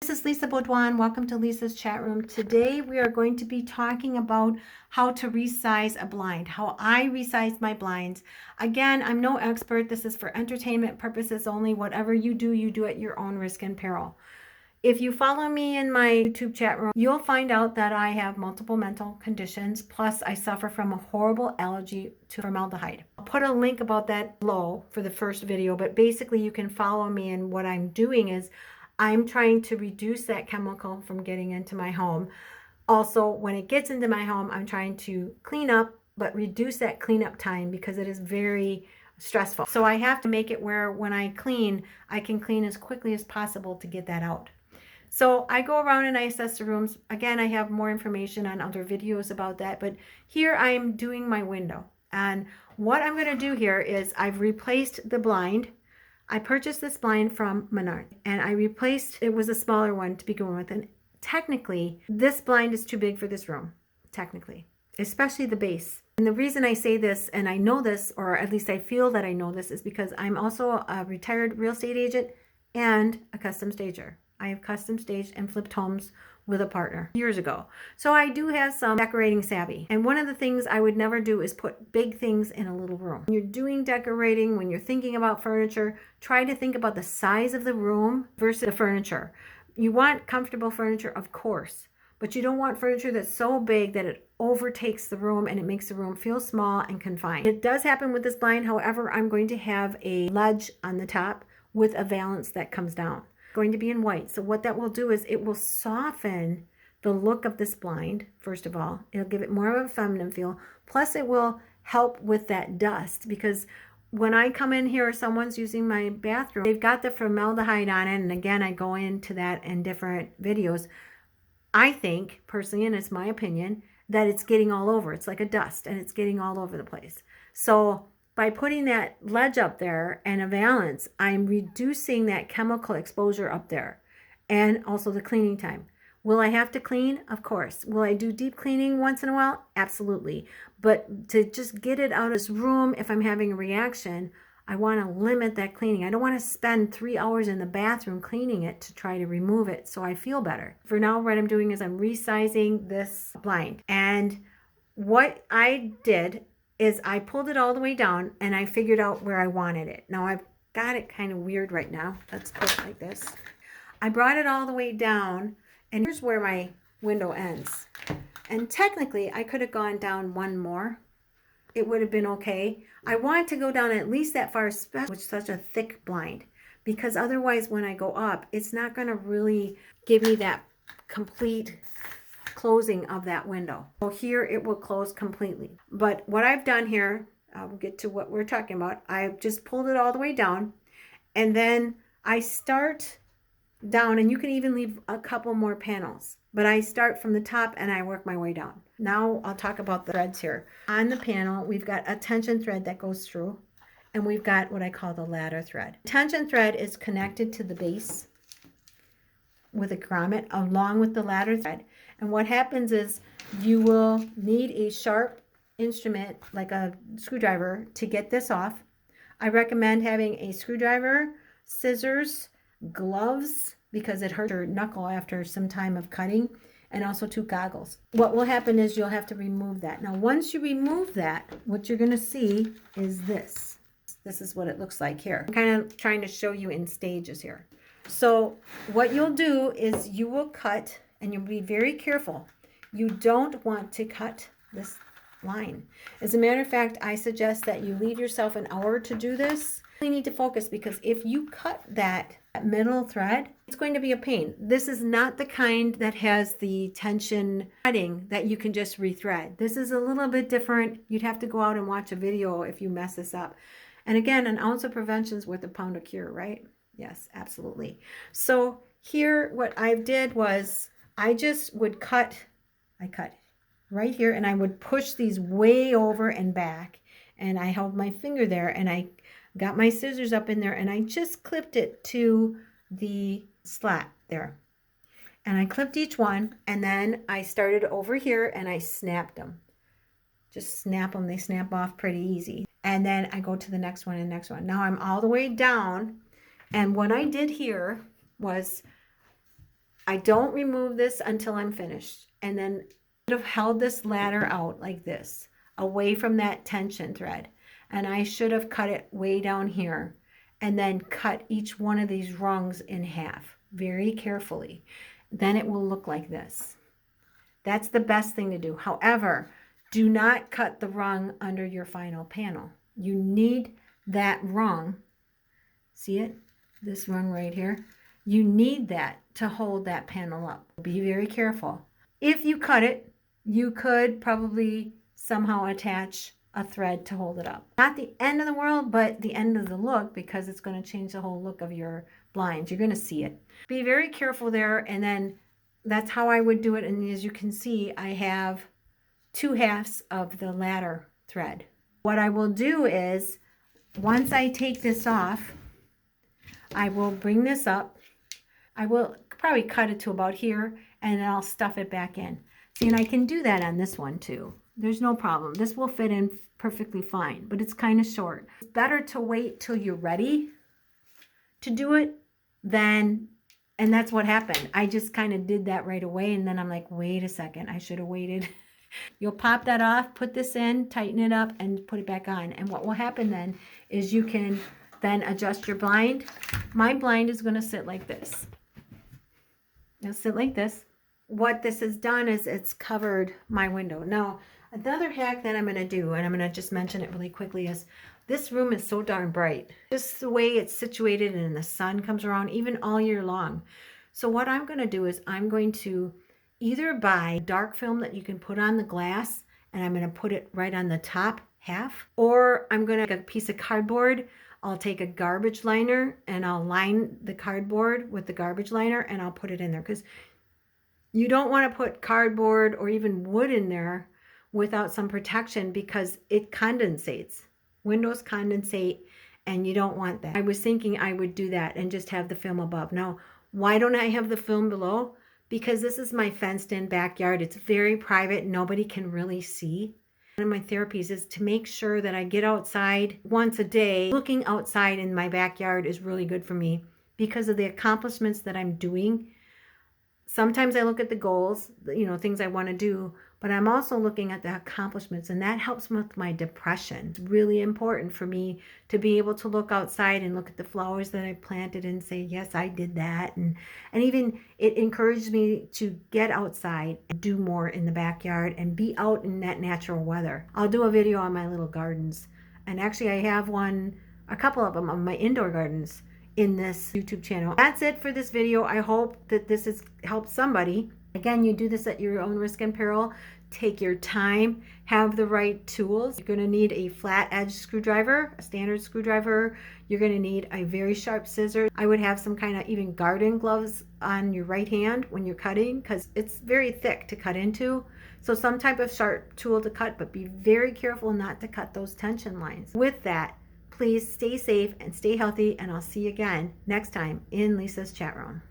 This is Lisa Baudouin. Welcome to Lisa's chat room. Today we are going to be talking about how to resize a blind, how I resize my blinds. Again, I'm no expert. This is for entertainment purposes only. Whatever you do at your own risk and peril. If you follow me in my YouTube chat room, you'll find out that I have multiple mental conditions, plus I suffer from a horrible allergy to formaldehyde. I'll put a link about that below for the first video, but basically you can follow me, and what I'm doing is I'm trying to reduce that chemical from getting into my home. Also, when it gets into my home, I'm trying to clean up, but reduce that cleanup time because it is very stressful. So I have to make it where when I clean, I can clean as quickly as possible to get that out. So I go around and I assess the rooms. Again, I have more information on other videos about that, but here I'm doing my window. And what I'm going to do here is I've replaced the blind. I purchased this blind from Menards, and I replaced, it was a smaller one to begin with, and technically this blind is too big for this room, technically, especially the base. And the reason I say this, and I know this, or at least I feel that I know this, is because I'm also a retired real estate agent and a custom stager. I have custom staged and flipped homes with a partner years ago. So I do have some decorating savvy. And one of the things I would never do is put big things in a little room. When you're doing decorating, when you're thinking about furniture, try to think about the size of the room versus the furniture. You want comfortable furniture, of course, but you don't want furniture that's so big that it overtakes the room and it makes the room feel small and confined. It does happen with this blind. However, I'm going to have a ledge on the top with a valance that comes down. Going to be in white. So what that will do is it will soften the look of this blind. First of all, it'll give it more of a feminine feel. Plus it will help with that dust, because when I come in here, someone's using my bathroom, they've got the formaldehyde on it. And again, I go into that in different videos. I think personally, and it's my opinion, that it's getting all over. It's like a dust and it's getting all over the place. So by putting that ledge up there and a valance, I'm reducing that chemical exposure up there, and also the cleaning time. Will I have to clean? Of course. Will I do deep cleaning once in a while? Absolutely. But to just get it out of this room, if I'm having a reaction, I want to limit that cleaning. I don't want to spend 3 hours in the bathroom cleaning it to try to remove it so I feel better. For now, what I'm doing is I'm resizing this blind. And what I did is I pulled it all the way down and I figured out where I wanted it. Now I've got it kind of weird right now. Let's put it like this. I brought it all the way down, and here's where my window ends. And technically I could have gone down one more. It would have been okay. I wanted to go down at least that far, especially with such a thick blind, because otherwise when I go up, it's not going to really give me that complete closing of that window. So here it will close completely. But what I've done here, we'll get to what we're talking about. I've just pulled it all the way down, and then I start down, and you can even leave a couple more panels, but I start from the top and I work my way down. Now I'll talk about the threads here. On the panel, we've got a tension thread that goes through, and we've got what I call the ladder thread. Tension thread is connected to the base with a grommet along with the ladder thread. And what happens is you will need a sharp instrument like a screwdriver to get this off. I recommend having a screwdriver, scissors, gloves, because it hurts your knuckle after some time of cutting, and also 2 goggles. What will happen is you'll have to remove that. Now, once you remove that, what you're going to see is this. This is what it looks like here. I'm kind of trying to show you in stages here. So what you'll do is you will cut, and you'll be very careful. You don't want to cut this line. As a matter of fact, I suggest that you leave yourself an hour to do this. You need to focus, because if you cut that middle thread, it's going to be a pain. This is not the kind that has the tension threading that you can just rethread. This is a little bit different. You'd have to go out and watch a video if you mess this up. And again, an ounce of prevention is worth a pound of cure, right? Yes, absolutely. So here, what I did was I just would cut, I cut right here, and I would push these way over and back, and I held my finger there, and I got my scissors up in there, and I just clipped it to the slat there. And I clipped each one, and then I started over here and I snapped them. Just snap them, they snap off pretty easy. And then I go to the next one and next one. Now I'm all the way down. And what I did here was I don't remove this until I'm finished. And then I should have held this ladder out like this, away from that tension thread. And I should have cut it way down here and then cut each one of these rungs in half very carefully. Then it will look like this. That's the best thing to do. However, do not cut the rung under your final panel. You need that rung. See it? This rung right here. You need that to hold that panel up. Be very careful. If you cut it, you could probably somehow attach a thread to hold it up. Not the end of the world, but the end of the look, because it's going to change the whole look of your blinds. You're going to see it. Be very careful there, and then that's how I would do it. And as you can see, I have 2 halves of the ladder thread. What I will do is, once I take this off, I will bring this up. I will probably cut it to about here, and then I'll stuff it back in. See, and I can do that on this one too. There's no problem. This will fit in perfectly fine, but it's kind of short. It's better to wait till you're ready to do it than, and that's what happened. I just kind of did that right away, and then I'm like, wait a second, I should have waited. You'll pop that off, put this in, tighten it up, and put it back on. And what will happen then is you can then adjust your blind. My blind is going to sit like this. It'll sit like this. What this has done is it's covered my window. Now, another hack that I'm going to do, and I'm going to just mention it really quickly, is this room is so darn bright. Just the way it's situated and the sun comes around even all year long. So what I'm going to do is I'm going to either buy dark film that you can put on the glass, and I'm going to put it right on the top half, or I'm going to take a piece of cardboard. I'll take a garbage liner and I'll line the cardboard with the garbage liner, and I'll put it in there, because you don't want to put cardboard or even wood in there without some protection, because it condensates. Windows condensate, and you don't want that. I was thinking I would do that and just have the film above. Now, why don't I have the film below? Because this is my fenced-in backyard. It's very private. Nobody can really see. One of my therapies is to make sure that I get outside once a day. Looking outside in my backyard is really good for me because of the accomplishments that I'm doing. Sometimes I look at the goals, things I want to do, but I'm also looking at the accomplishments, and that helps with my depression. It's really important for me to be able to look outside and look at the flowers that I planted and say, yes, I did that. And even it encouraged me to get outside and do more in the backyard and be out in that natural weather. I'll do a video on my little gardens. And actually I have a couple of them on my indoor gardens in this YouTube channel. That's it for this video. I hope that this has helped somebody. Again, you do this at your own risk and peril. Take your time, have the right tools. You're going to need a flat edge screwdriver, a standard screwdriver. You're going to need a very sharp scissors. I would have some kind of even garden gloves on your right hand when you're cutting, because it's very thick to cut into. So some type of sharp tool to cut, but be very careful not to cut those tension lines. With that, please stay safe and stay healthy, and I'll see you again next time in Lisa's chat room.